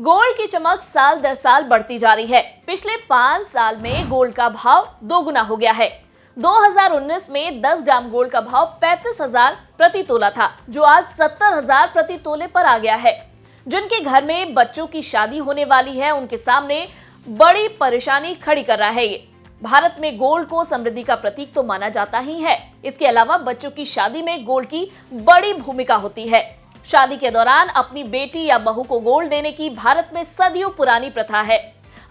Gold की चमक साल दर साल बढ़ती जा रही है। पिछले 5 साल में गोल्ड का भाव दोगुना हो गया है। 2019 में 10 ग्राम गोल्ड का भाव 35,000 प्रति तोला था, जो आज 70,000 प्रति तोले पर आ गया है। जिनके घर में बच्चों की शादी होने वाली है, उनके सामने बड़ी परेशानी खड़ी कर रहा है ये। भारत में गोल्ड को समृद्धि का प्रतीक तो माना जाता ही है। इसके अलावा बच्चों की शादी में गोल्ड की बड़ी भूमिका होती है। शादी के दौरान अपनी बेटी या बहू को गोल्ड देने की भारत में सदियों पुरानी प्रथा है।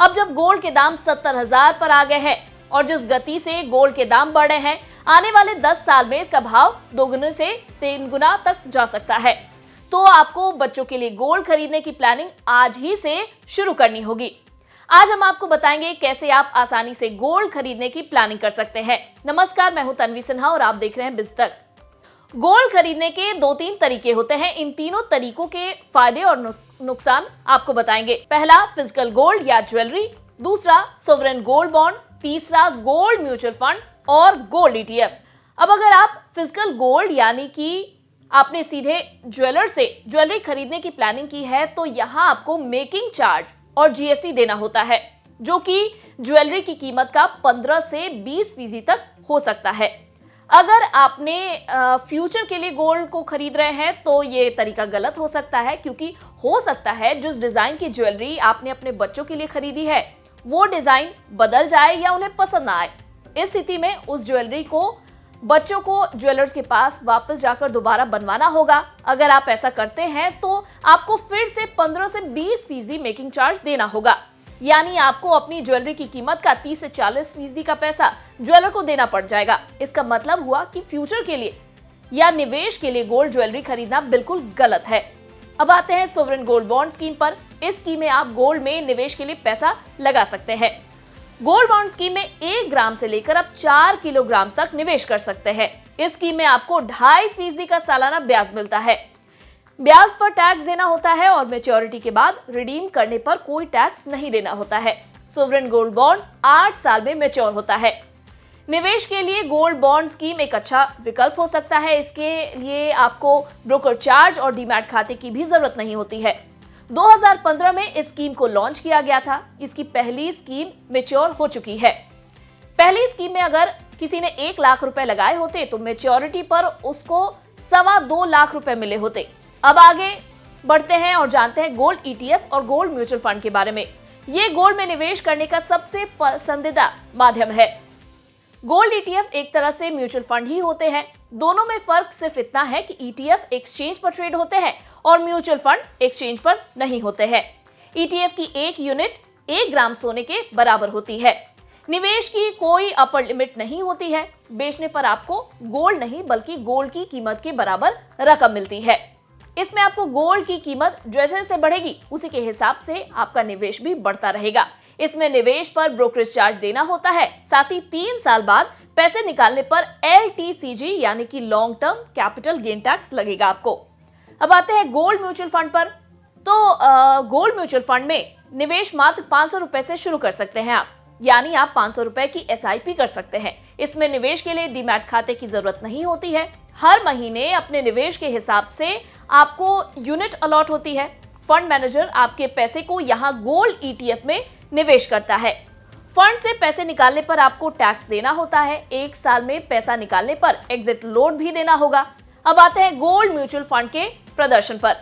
अब जब गोल्ड के दाम 70,000 पर आ गए हैं और जिस गति से गोल्ड के दाम बढ़ रहे हैं, आने वाले 10 साल में इसका भाव दोगुने से 3 गुना तक जा सकता है। तो आपको बच्चों के लिए गोल्ड खरीदने की प्लानिंग आज ही से शुरू करनी होगी। आज हम आपको बताएंगे कैसे आप आसानी से गोल्ड खरीदने की प्लानिंग कर सकते हैं। नमस्कार, मैं हूं तन्वी सिन्हा और आप देख रहे हैं बिजतक। गोल्ड खरीदने के 2-3 तरीके होते हैं। इन तीनों तरीकों के फायदे और नुकसान आपको बताएंगे। पहला, फिजिकल गोल्ड या ज्वेलरी। दूसरा, सोवरेन गोल्ड बॉन्ड। तीसरा, गोल्ड म्यूचुअल फंड और गोल्ड ईटीएफ। अब अगर आप फिजिकल गोल्ड यानी कि आपने सीधे ज्वेलर से ज्वेलरी खरीदने की प्लानिंग की है, तो यहाँ आपको मेकिंग चार्ज और जीएसटी देना होता है, जो कि ज्वेलरी की कीमत का 15 से 20% तक हो सकता है। अगर आपने फ्यूचर के लिए गोल्ड को खरीद रहे हैं तो ये तरीका गलत हो सकता है, क्योंकि हो सकता है जिस डिजाइन की ज्वेलरी आपने अपने बच्चों के लिए खरीदी है वो डिजाइन बदल जाए या उन्हें पसंद ना आए। इस स्थिति में उस ज्वेलरी को बच्चों को ज्वेलर्स के पास वापस जाकर दोबारा बनवाना होगा। अगर आप ऐसा करते हैं तो आपको फिर से 15 से 20% मेकिंग चार्ज देना होगा। यानी आपको अपनी ज्वेलरी की कीमत का 30 से 40% का पैसा ज्वेलर को देना पड़ जाएगा। इसका मतलब हुआ कि फ्यूचर के लिए या निवेश के लिए गोल्ड ज्वेलरी खरीदना बिल्कुल गलत है। अब आते हैं सोवरेन गोल्ड बॉन्ड स्कीम पर। इस स्कीम में आप गोल्ड में निवेश के लिए पैसा लगा सकते हैं। गोल्ड बॉन्ड स्कीम में 1 ग्राम से लेकर आप 4 किलोग्राम तक निवेश कर सकते हैं। इस स्कीम में आपको 2.5% का सालाना ब्याज मिलता है। ब्याज पर टैक्स देना होता है और मैच्योरिटी के बाद रिडीम करने पर कोई टैक्स नहीं देना होता है। सोवरेन गोल्ड बॉन्ड 8 साल में मैच्योर होता है। निवेश के लिए गोल्ड बॉन्ड स्कीम एक अच्छा विकल्प हो सकता है। इसके लिए आपको ब्रोकर चार्ज और डीमैट खाते की भी जरूरत नहीं होती है। 2015 में इस स्कीम को लॉन्च किया गया था। इसकी पहली स्कीम मैच्योर हो चुकी है। पहली स्कीम में अगर किसी ने 1 लाख रुपए लगाए होते तो मैच्योरिटी पर उसको 2.25 लाख रुपए मिले होते। अब आगे बढ़ते हैं और जानते हैं गोल्ड ईटीएफ और गोल्ड म्यूचुअल फंड के बारे में। ये गोल्ड में निवेश करने का सबसे पसंदीदा माध्यम है। गोल्ड ईटीएफ एक तरह से म्यूचुअल फंड ही होते हैं। दोनों में फर्क सिर्फ इतना है कि ईटीएफ एक्सचेंज पर ट्रेड होते हैं और म्यूचुअल फंड एक्सचेंज पर नहीं होते हैं। ईटीएफ की 1 यूनिट 1 ग्राम सोने के बराबर होती है। निवेश की कोई अपर लिमिट नहीं होती है। बेचने पर आपको गोल्ड नहीं बल्कि गोल्ड की कीमत के बराबर रकम मिलती है। इसमें आपको गोल्ड की कीमत जैसे जैसे बढ़ेगी उसी के हिसाब से आपका निवेश भी बढ़ता रहेगा। इसमें निवेश पर ब्रोकरेज चार्ज देना होता है। साथ ही 3 साल बाद पैसे निकालने पर LTCG यानी कि long term capital gain tax लगेगा आपको। अब आते हैं गोल्ड म्यूचुअल फंड पर। तो गोल्ड म्यूचुअल फंड में निवेश मात्र 500 रुपए से शुरू कर सकते हैं आप। यानी आप 500 रुपए की SIP कर सकते हैं। इसमें निवेश के लिए डीमैट खाते की जरूरत नहीं होती है। हर महीने अपने निवेश के हिसाब से आपको यूनिट अलॉट होती है। फंड मैनेजर आपके पैसे को यहाँ गोल्ड ईटीएफ में निवेश करता है। फंड से पैसे निकालने पर आपको टैक्स देना होता है। 1 साल में पैसा निकालने पर एग्जिट लोड भी देना होगा। अब आते हैं गोल्ड म्यूचुअल फंड के प्रदर्शन पर।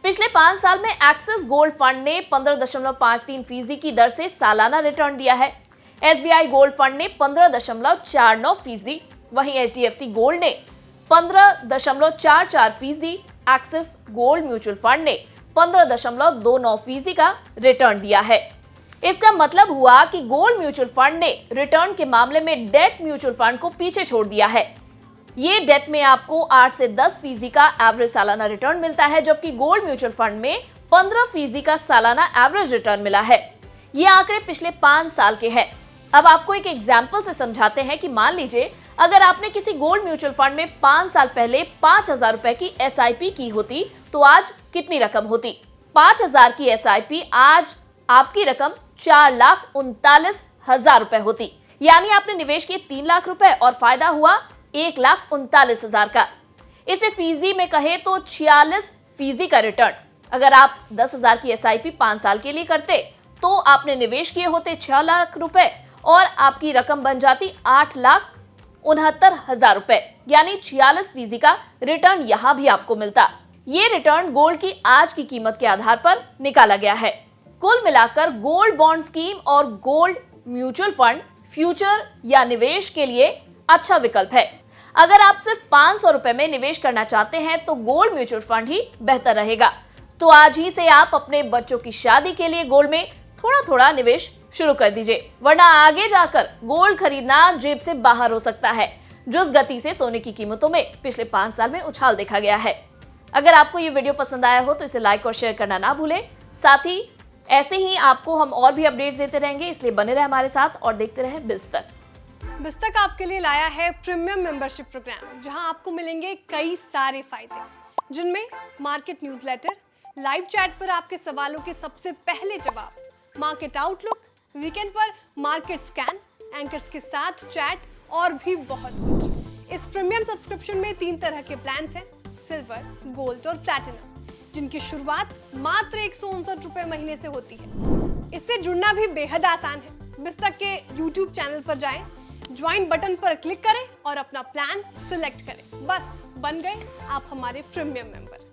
पिछले 5 साल में एक्सिस गोल्ड फंड ने 15.53% की दर से सालाना रिटर्न दिया है। SBI गोल्ड फंड ने 15.49%, वहीं HDFC गोल्ड ने 15.44%, एक्सिस गोल्ड म्यूचुअल फंड ने 15.29% का रिटर्न दिया है। इसका मतलब हुआ कि गोल्ड म्यूचुअल फंड ने रिटर्न के मामले में डेट म्यूचुअल फंड को पीछे छोड़ दिया है। ये डेट में आपको 8 से 10% का एवरेज सालाना रिटर्न मिलता है, जबकि गोल्ड म्यूचुअल फंड में 15% का सालाना एवरेज रिटर्न मिला है। ये आंकड़े पिछले 5 साल के हैं। अब आपको एक एग्जाम्पल से समझाते हैं कि मान लीजिए अगर आपने किसी गोल्ड म्यूचुअल फंड में 5 साल पहले 5,000 रुपए की SIP की होती तो आज कितनी रकम होती। 5,000 की SIP आज आपकी रकम 4,39,000 रुपए होती। यानी आपने निवेश किए 3 लाख रुपए और फायदा हुआ 1,39,000 का। इसे फीसदी में कहे तो 46% का रिटर्न। अगर आप 10,000 की SIP 5 साल के लिए करते तो आपने निवेश किए होते 6 लाख रुपए और आपकी रकम बन जाती 8,69,000 रुपए, यानी 46% का रिटर्न यहां भी आपको मिलता। ये रिटर्न गोल्ड की आज की कीमत के आधार पर निकाला गया है। कुल मिलाकर गोल्ड बॉन्ड स्कीम और गोल्ड म्यूचुअल फंड फ्यूचर या निवेश के लिए अच्छा विकल्प है। अगर आप सिर्फ 500 रुपए में निवेश करना चाहते हैं तो गोल्ड म्यूचुअल फंड ही बेहतर रहेगा। तो आज ही से आप अपने बच्चों की शादी के लिए गोल्ड में थोड़ा थोड़ा निवेश शुरू कर दीजिए, वरना आगे जाकर गोल्ड खरीदना जेब से बाहर हो सकता है, जिस गति से सोने की कीमतों में पिछले 5 साल में उछाल देखा गया है। अगर आपको ये वीडियो पसंद आया हो तो इसे लाइक और शेयर करना ना भूलें। साथ ही ऐसे ही आपको हम और भी अपडेट्स देते रहेंगे, इसलिए बने रहे हमारे साथ और देखते रहे बिस्तक। बिस्तक आपके लिए लाया है प्रीमियम मेंबरशिप प्रोग्राम, जहां आपको मिलेंगे कई सारे फायदे, जिनमें मार्केट न्यूज़लेटर, लाइव चैट पर आपके सवालों के सबसे पहले जवाब, मार्केट आउटलुक, वीकेंड पर मार्केट स्कैन, एंकर्स के साथ चैट और भी बहुत कुछ। इस प्रीमियम सब्सक्रिप्शन में 3 तरह के प्लान्स हैं, सिल्वर, गोल्ड और प्लैटिनम, जिनकी शुरुआत मात्र 159 रुपए महीने से होती है। इससे जुड़ना भी बेहद आसान है। बिस्तक के YouTube चैनल पर जाएं, ज्वाइन बटन पर क्लिक करें और अपना प्लान सिलेक्ट करें। बस बन गए आप हमारे प्रीमियम मेंबर।